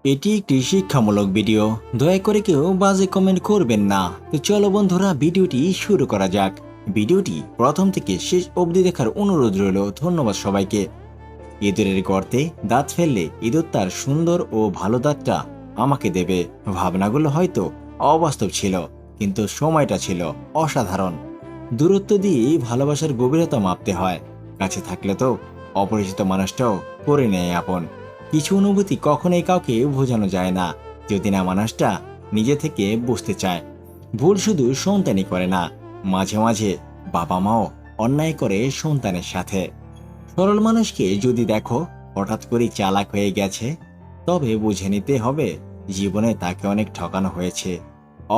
এটি একটি শিক্ষামূলক ভিডিও। দয়া করে কেউ বাজে কমেন্ট করবেন না। তো চলো বন্ধুরা, ভিডিওটি শুরু করা যাক। ভিডিওটি প্রথম থেকে শেষ অবধি দেখার অনুরোধ রইল। ধন্যবাদ সবাইকে। ইঁদুরের গর্তে দাঁত ফেললে ইঁদুর তার সুন্দর ও ভালো দাঁতটা আমাকে দেবে। ভাবনাগুলো হয়তো অবাস্তব ছিল, কিন্তু সময়টা ছিল অসাধারণ। দূরত্ব দিয়েই ভালোবাসার গভীরতা মাপতে হয়। কাছে থাকলে তো অপরিচিত মানুষটাও করে নেয় আপন। কিছু অনুভূতি কখনোই কাউকে বোঝানো যায় না, যদি না মানুষটা নিজে থেকে বুঝতে চায়। ভুল শুধু সন্তানই করে না, মাঝে মাঝে বাবা মাও অন্যায় করে সন্তানের সাথে। সরল মানুষকে যদি দেখো হঠাৎ করে চালাক হয়ে গেছে, তবে বুঝে নিতে হবে জীবনে তাকে অনেক ঠকানো হয়েছে।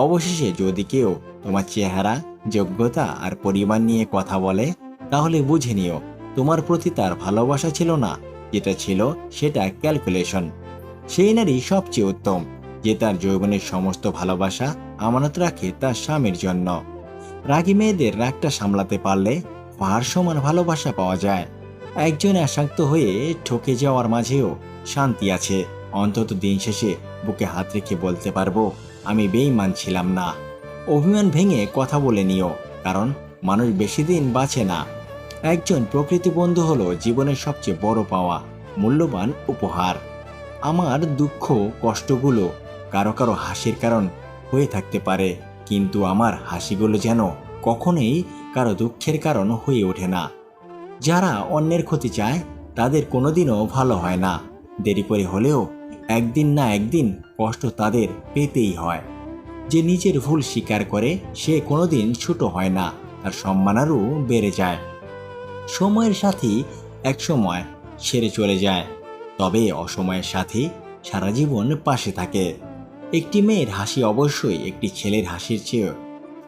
অবশেষে যদি কেউ তোমার চেহারা, যোগ্যতা আর পরিবার নিয়ে কথা বলে, তাহলে বুঝে নিও তোমার প্রতি তার ভালোবাসা ছিল না, যেটা ছিল সেটা ক্যালকুলেশন। সেই নারী সবচেয়ে উত্তম, যে তার যৌবনের সমস্ত ভালোবাসা আমানত রাখে তার স্বামীর জন্য। রাগী মেয়েদের রাগটা সামলাতে পারলে পাহাড় সমান ভালোবাসা পাওয়া যায়। একজন আসক্ত হয়ে ঠকে যাওয়ার মাঝেও শান্তি আছে। অন্তত দিন শেষে বুকে হাত রেখে বলতে পারবো, আমি বেঈমান ছিলাম না। অভিমান ভেঙে কথা বলে নিও, কারণ মানুষ বেশি দিন বাঁচে না। একজন প্রকৃতি বন্ধু হলো জীবনের সবচেয়ে বড় পাওয়া, মূল্যবান উপহার। আমার দুঃখ কষ্টগুলো কারো কারো হাসির কারণ হয়ে থাকতে পারে, কিন্তু আমার হাসিগুলো যেন কখনোই কারো দুঃখের কারণ হয়ে ওঠে না। যারা অন্যের ক্ষতি চায় তাদের কোনোদিনও ভালো হয় না। দেরি করে হলেও একদিন না একদিন কষ্ট তাদের পেতেই হয়। যে নিজের ভুল স্বীকার করে সে কোনোদিন ছোট হয় না, তার সম্মান আরও বেড়ে যায়। সময়ের সাথে একসময় ছেড়ে চলে যায়, তবে অসময়ের সাথে সারা জীবন পাশে থাকে। একটি মেয়ের হাসি অবশ্যই একটি ছেলের হাসির চেয়েও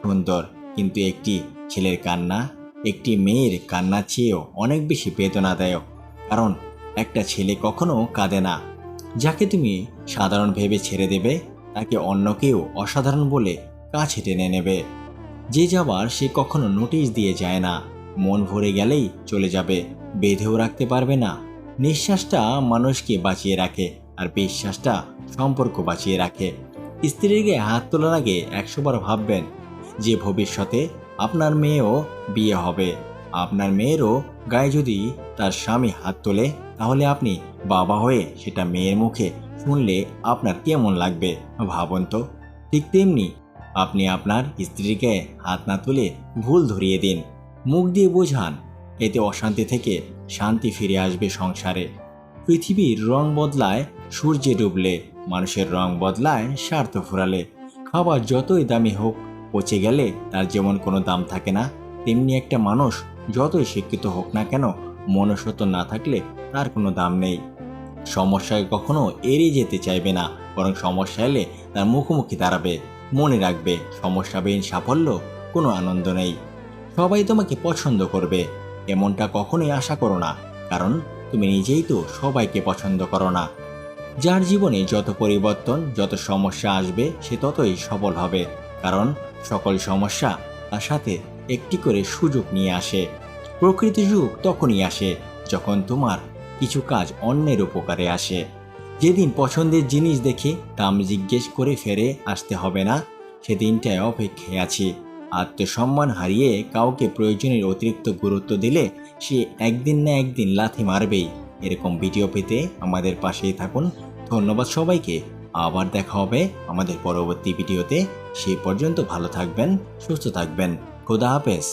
সুন্দর, কিন্তু একটি ছেলের কান্না একটি মেয়ের কান্নার চেয়েও অনেক বেশি বেদনাদায়ক। কারণ একটা ছেলে কখনো কাঁদে না। যাকে তুমি সাধারণ ভেবে ছেড়ে দেবে, তাকে অন্য কেউ অসাধারণ বলে কাছে টেনে নেবে। যে যাবার সে কখনো নোটিশ দিয়ে যায় না। মন ভরে গেলেই চলে যাবে, বেঁধেও রাখতে পারবে না। নিঃশ্বাসটা মানুষকে বাঁচিয়ে রাখে, আর বিশ্বাসটা সম্পর্ক বাঁচিয়ে রাখে। স্ত্রীর গায়ে হাত তোলার আগে 100 বার ভাববেন যে ভবিষ্যতে আপনার মেয়েও বিয়ে হবে। আপনার মেয়েরও গায়ে যদি তার স্বামী হাত তোলে, তাহলে আপনি বাবা হয়ে সেটা মেয়ের মুখে শুনলে আপনার কেমন লাগবে ভাবুন তো। ঠিক তেমনি আপনি আপনার স্ত্রীকে হাত না তুলে ভুল ধরিয়ে দিন, মুখ দিয়ে বোঝান। এতে অশান্তি থেকে শান্তি ফিরে আসবে সংসারে। পৃথিবীর রং বদলায় সূর্যে ডুবলে, মানুষের রং বদলায় স্বার্থ ফুরালে। খাবার যতই দামি হোক, পচে গেলে তার যেমন কোনো দাম থাকে না, তেমনি একটা মানুষ যতই শিক্ষিত হোক না কেন, মনুষ্যত্ব না থাকলে তার কোনো দাম নেই। সমস্যায় কখনো এড়িয়ে যেতে চাইবে না, বরং সমস্যা এলে তার মুখোমুখি দাঁড়াবে। মনে রাখবে, সমস্যাবিহীন সাফল্য কোনো আনন্দ নেই। সবাই তোমাকে পছন্দ করবে এমনটা কখনোই আশা করো না, কারণ তুমি নিজেই তো সবাইকে পছন্দ করো না। যার জীবনে যত পরিবর্তন, যত সমস্যা আসবে, সে ততই সফল হবে, কারণ সকল সমস্যা তার সাথে একটি করে সুযোগ নিয়ে আসে। প্রকৃতি যুগ তখনই আসে যখন তোমার কিছু কাজ অন্যের উপকারে আসে। যেদিন পছন্দের জিনিস দেখে দাম জিজ্ঞেস করে ফেরে আসতে হবে না, সেদিনটায় অপেক্ষায় আছি। আত্মসম্মান হারিয়ে কাউকে প্রয়োজনের অতিরিক্ত গুরুত্ব দিলে সে একদিন না একদিন লাথি মারবেই। এরকম ভিডিও পেতে আমাদের পাশেই থাকুন। ধন্যবাদ সবাইকে। আবার দেখা হবে আমাদের পরবর্তী ভিডিওতে। সেই পর্যন্ত ভালো থাকবেন, সুস্থ থাকবেন। খোদা হাফেজ।